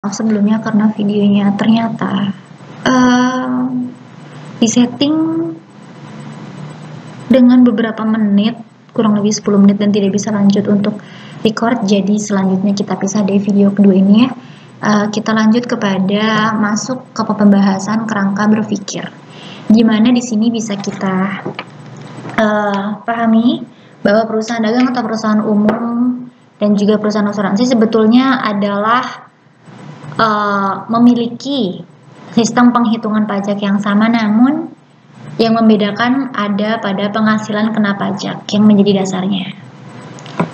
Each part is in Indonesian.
Maaf sebelumnya karena videonya ternyata disetting dengan beberapa menit, kurang lebih 10 menit dan tidak bisa lanjut untuk record. Jadi selanjutnya kita pisah dari video kedua ini ya. Kita lanjut kepada masuk ke pembahasan kerangka berpikir. Gimana di sini bisa kita pahami bahwa perusahaan dagang atau perusahaan umum dan juga perusahaan asuransi sebetulnya adalah memiliki sistem penghitungan pajak yang sama, namun yang membedakan ada pada penghasilan kena pajak yang menjadi dasarnya.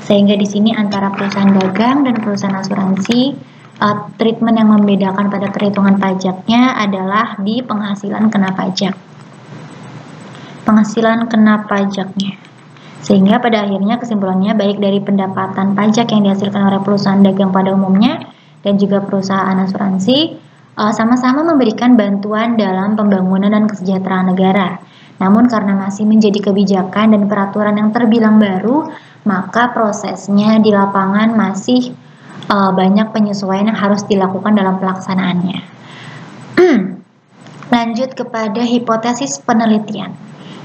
Sehingga di sini antara perusahaan dagang dan perusahaan asuransi, treatment yang membedakan pada perhitungan pajaknya adalah di penghasilan kena pajak. Penghasilan kena pajaknya. Sehingga pada akhirnya kesimpulannya baik dari pendapatan pajak yang dihasilkan oleh perusahaan dagang pada umumnya dan juga perusahaan asuransi sama-sama memberikan bantuan dalam pembangunan dan kesejahteraan negara. Namun karena masih menjadi kebijakan dan peraturan yang terbilang baru, maka prosesnya di lapangan masih banyak penyesuaian yang harus dilakukan dalam pelaksanaannya. Lanjut kepada hipotesis penelitian.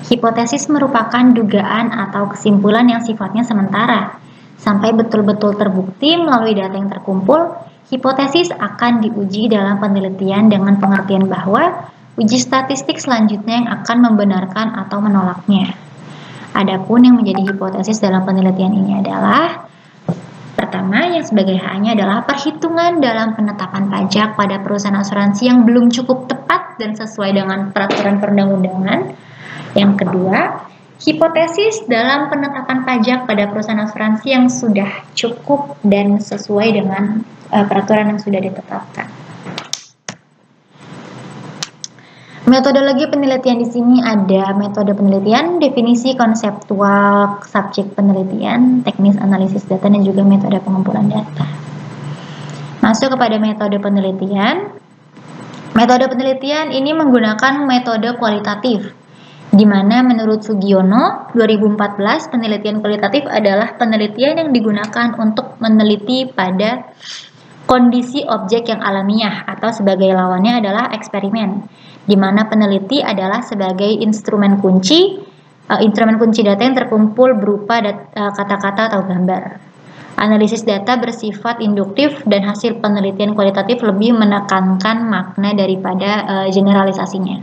Hipotesis merupakan dugaan atau kesimpulan yang sifatnya sementara. Sampai betul-betul terbukti melalui data yang terkumpul, hipotesis akan diuji dalam penelitian dengan pengertian bahwa uji statistik selanjutnya yang akan membenarkan atau menolaknya. Adapun yang menjadi hipotesis dalam penelitian ini adalah pertama, yang sebagai H-nya adalah perhitungan dalam penetapan pajak pada perusahaan asuransi yang belum cukup tepat dan sesuai dengan peraturan perundang-undangan. Yang kedua, hipotesis dalam penetapan pajak pada perusahaan asuransi yang sudah cukup dan sesuai dengan peraturan yang sudah ditetapkan. Metodologi penelitian di sini ada metode penelitian, definisi konseptual subjek penelitian, teknis analisis data, dan juga metode pengumpulan data. Masuk kepada metode penelitian. Metode penelitian ini menggunakan metode kualitatif, di mana menurut Sugiono 2014 penelitian kualitatif adalah penelitian yang digunakan untuk meneliti pada kondisi objek yang alamiah atau sebagai lawannya adalah eksperimen, di mana peneliti adalah sebagai instrumen kunci data yang terkumpul berupa kata-kata atau gambar. Analisis data bersifat induktif dan hasil penelitian kualitatif lebih menekankan makna daripada generalisasinya.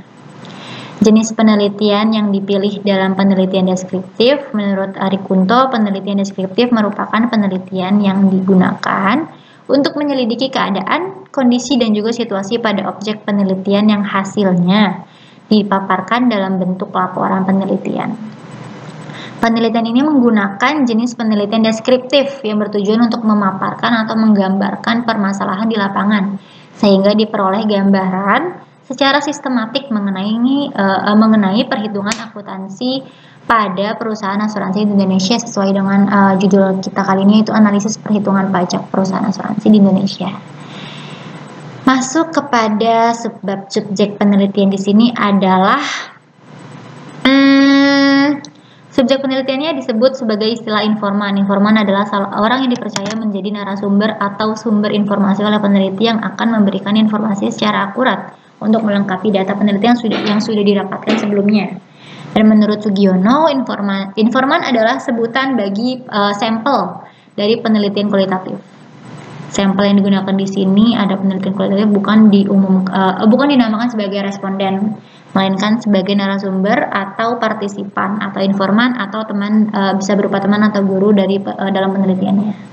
Jenis penelitian yang dipilih dalam penelitian deskriptif, menurut Ari Kunto, penelitian deskriptif merupakan penelitian yang digunakan untuk menyelidiki keadaan, kondisi, dan juga situasi pada objek penelitian yang hasilnya dipaparkan dalam bentuk laporan penelitian. Penelitian ini menggunakan jenis penelitian deskriptif yang bertujuan untuk memaparkan atau menggambarkan permasalahan di lapangan, sehingga diperoleh gambaran secara sistematik mengenai perhitungan akuntansi pada perusahaan asuransi di Indonesia sesuai dengan judul kita kali ini, yaitu analisis perhitungan pajak perusahaan asuransi di Indonesia. Masuk kepada sebab subjek penelitian di sini adalah subjek penelitiannya disebut sebagai istilah informan. Informan adalah orang yang dipercaya menjadi narasumber atau sumber informasi oleh peneliti yang akan memberikan informasi secara akurat untuk melengkapi data penelitian yang sudah dirapatkan sebelumnya. Dan menurut Sugiono, informan adalah sebutan bagi sampel dari penelitian kualitatif. Sampel yang digunakan di sini ada penelitian kualitatif bukan dinamakan sebagai responden, melainkan sebagai narasumber atau partisipan atau informan atau teman, bisa berupa teman atau guru dalam penelitiannya.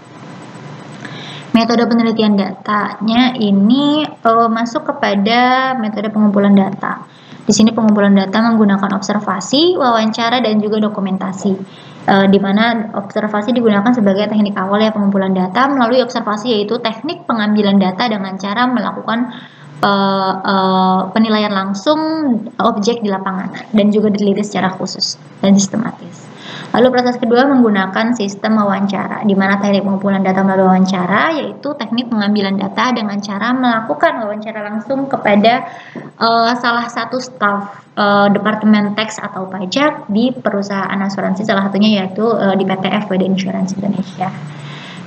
Metode penelitian datanya ini masuk kepada metode pengumpulan data. Di sini pengumpulan data menggunakan observasi, wawancara, dan juga dokumentasi. Di mana observasi digunakan sebagai teknik awal ya pengumpulan data. Melalui observasi yaitu teknik pengambilan data dengan cara melakukan penilaian langsung objek di lapangan dan juga diteliti secara khusus dan sistematis. Lalu proses kedua menggunakan sistem wawancara, di mana teknik pengumpulan data melalui wawancara yaitu teknik pengambilan data dengan cara melakukan wawancara langsung kepada salah satu staf Departemen Teks atau Pajak di perusahaan asuransi, salah satunya yaitu di PT FWD Insurance Indonesia.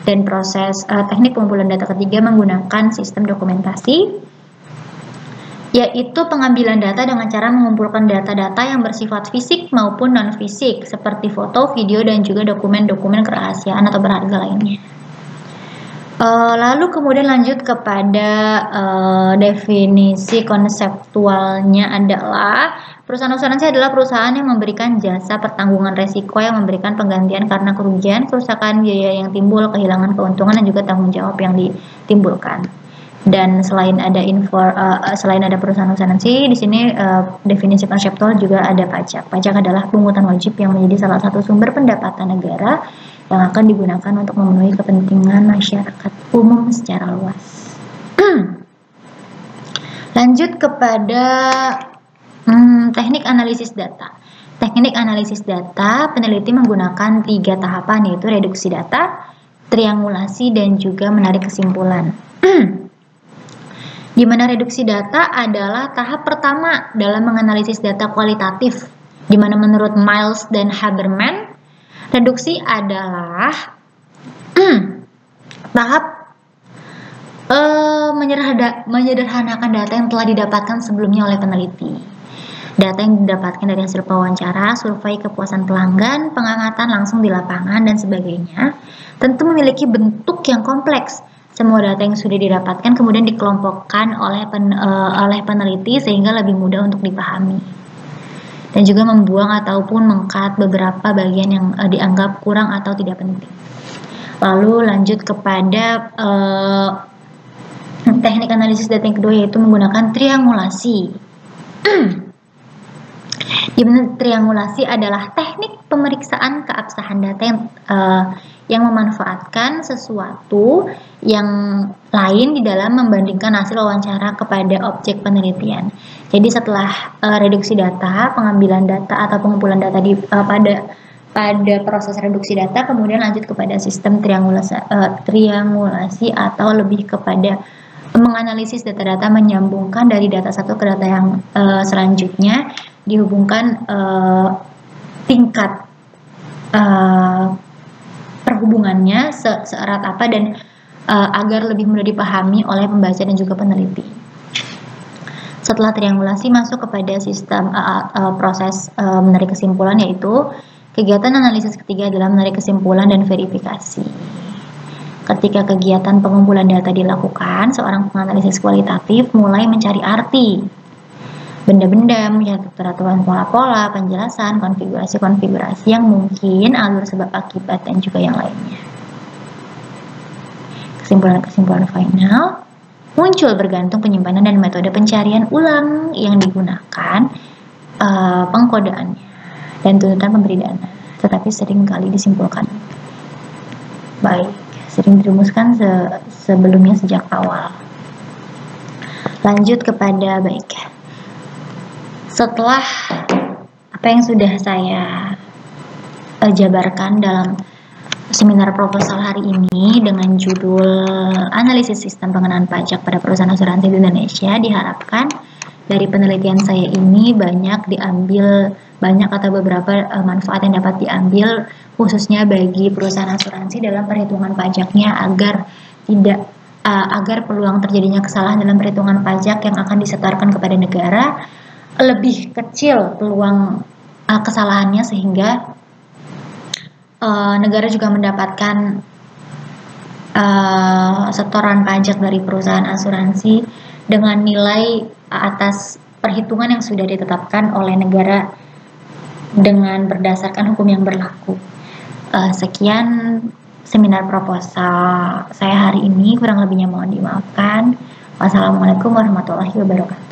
Dan proses teknik pengumpulan data ketiga menggunakan sistem dokumentasi, yaitu pengambilan data dengan cara mengumpulkan data-data yang bersifat fisik maupun non-fisik, seperti foto, video, dan juga dokumen-dokumen kerahasiaan atau berharga lainnya. Lalu kemudian lanjut kepada definisi konseptualnya adalah perusahaan asuransi adalah perusahaan yang memberikan jasa pertanggungan resiko yang memberikan penggantian karena kerugian, kerusakan, biaya yang timbul, kehilangan keuntungan, dan juga tanggung jawab yang ditimbulkan. Dan selain ada perusahaan asuransi, di sini definisi konseptual juga ada pajak. Pajak adalah pungutan wajib yang menjadi salah satu sumber pendapatan negara yang akan digunakan untuk memenuhi kepentingan masyarakat umum secara luas. Lanjut kepada teknik analisis data. Teknik analisis data, peneliti menggunakan 3 tahapan, yaitu reduksi data, triangulasi, dan juga menarik kesimpulan. Di mana reduksi data adalah tahap pertama dalam menganalisis data kualitatif, di mana menurut Miles dan Haberman, reduksi adalah tahap menyederhanakan data yang telah didapatkan sebelumnya oleh peneliti. Data yang didapatkan dari hasil wawancara, survei kepuasan pelanggan, pengamatan langsung di lapangan, dan sebagainya, tentu memiliki bentuk yang kompleks. Semua data yang sudah didapatkan kemudian dikelompokkan oleh peneliti sehingga lebih mudah untuk dipahami. Dan juga membuang ataupun meng-cut beberapa bagian yang dianggap kurang atau tidak penting. Lalu lanjut kepada teknik analisis data yang kedua, yaitu menggunakan triangulasi. Di mana triangulasi adalah teknik pemeriksaan keabsahan data yang memanfaatkan sesuatu yang lain di dalam membandingkan hasil wawancara kepada objek penelitian. Jadi setelah reduksi data, pengambilan data atau pengumpulan data pada proses reduksi data, kemudian lanjut kepada sistem triangulasi atau lebih kepada menganalisis data-data, menyambungkan dari data satu ke data yang selanjutnya, dihubungkan tingkat perhubungannya seerat apa dan agar lebih mudah dipahami oleh pembaca dan juga peneliti. Setelah triangulasi masuk kepada sistem proses menarik kesimpulan, yaitu kegiatan analisis ketiga adalah menarik kesimpulan dan verifikasi. Ketika kegiatan pengumpulan data dilakukan, seorang penganalisis kualitatif mulai mencari arti benda-benda, mencatat peraturan pola-pola, penjelasan, konfigurasi-konfigurasi yang mungkin, alur sebab akibat, dan juga yang lainnya. Kesimpulan-kesimpulan final muncul bergantung penyimpanan dan metode pencarian ulang yang digunakan, pengkodeannya, dan tuntutan pemberi dana, tetapi seringkali disimpulkan baik, sering dirumuskan sebelumnya sejak awal. Lanjut kepada baik. Setelah apa yang sudah saya jabarkan dalam seminar proposal hari ini dengan judul Analisis Sistem Pengenaan Pajak pada Perusahaan Asuransi di Indonesia, diharapkan dari penelitian saya ini banyak atau beberapa manfaat yang dapat diambil khususnya bagi perusahaan asuransi dalam perhitungan pajaknya agar peluang terjadinya kesalahan dalam perhitungan pajak yang akan disetorkan kepada negara lebih kecil peluang kesalahannya, sehingga negara juga mendapatkan setoran pajak dari perusahaan asuransi dengan nilai atas perhitungan yang sudah ditetapkan oleh negara dengan berdasarkan hukum yang berlaku. Sekian seminar proposal saya hari ini, kurang lebihnya mohon dimaafkan. Wassalamualaikum warahmatullahi wabarakatuh.